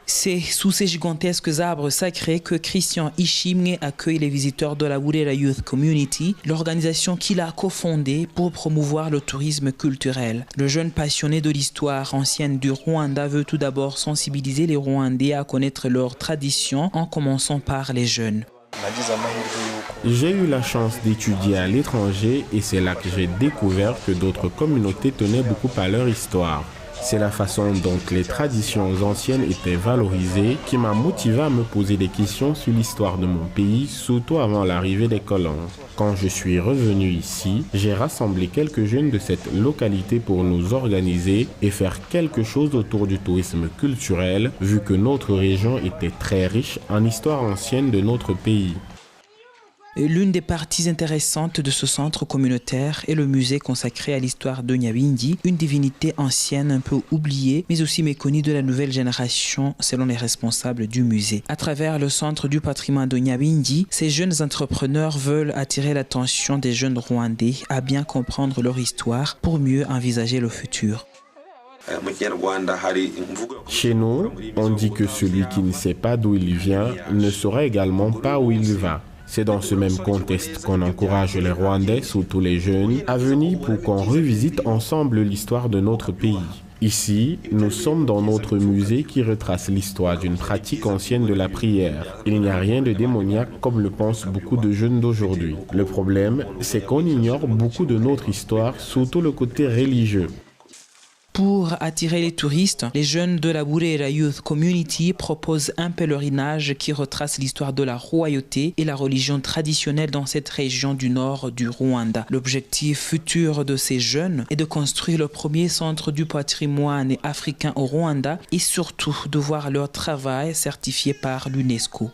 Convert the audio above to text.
C'est sous ces gigantesques arbres sacrés que Christian Ishimwe accueille les visiteurs de la Burera Youth Community, l'organisation qu'il a cofondée pour promouvoir le tourisme culturel. Le jeune passionné de l'histoire ancienne du Rwanda veut tout d'abord sensibiliser les Rwandais à connaître leurs traditions en commençant par les jeunes. J'ai eu la chance d'étudier à l'étranger et c'est là que j'ai découvert que d'autres communautés tenaient beaucoup à leur histoire. C'est la façon dont les traditions anciennes étaient valorisées qui m'a motivé à me poser des questions sur l'histoire de mon pays, surtout avant l'arrivée des colons. Quand je suis revenu ici, j'ai rassemblé quelques jeunes de cette localité pour nous organiser et faire quelque chose autour du tourisme culturel, vu que notre région était très riche en histoire ancienne de notre pays. L'une des parties intéressantes de ce centre communautaire est le musée consacré à l'histoire de Nyabinghi, une divinité ancienne un peu oubliée, mais aussi méconnue de la nouvelle génération selon les responsables du musée. À travers le centre du patrimoine de Nyabinghi, ces jeunes entrepreneurs veulent attirer l'attention des jeunes Rwandais à bien comprendre leur histoire pour mieux envisager le futur. Chez nous, on dit que celui qui ne sait pas d'où il vient ne saura également pas où il va. C'est dans ce même contexte qu'on encourage les Rwandais, surtout les jeunes, à venir pour qu'on revisite ensemble l'histoire de notre pays. Ici, nous sommes dans notre musée qui retrace l'histoire d'une pratique ancienne de la prière. Il n'y a rien de démoniaque comme le pensent beaucoup de jeunes d'aujourd'hui. Le problème, c'est qu'on ignore beaucoup de notre histoire, surtout le côté religieux. Pour attirer les touristes, les jeunes de la Burera Youth Community proposent un pèlerinage qui retrace l'histoire de la royauté et la religion traditionnelle dans cette région du nord du Rwanda. L'objectif futur de ces jeunes est de construire le premier centre du patrimoine africain au Rwanda et surtout de voir leur travail certifié par l'UNESCO.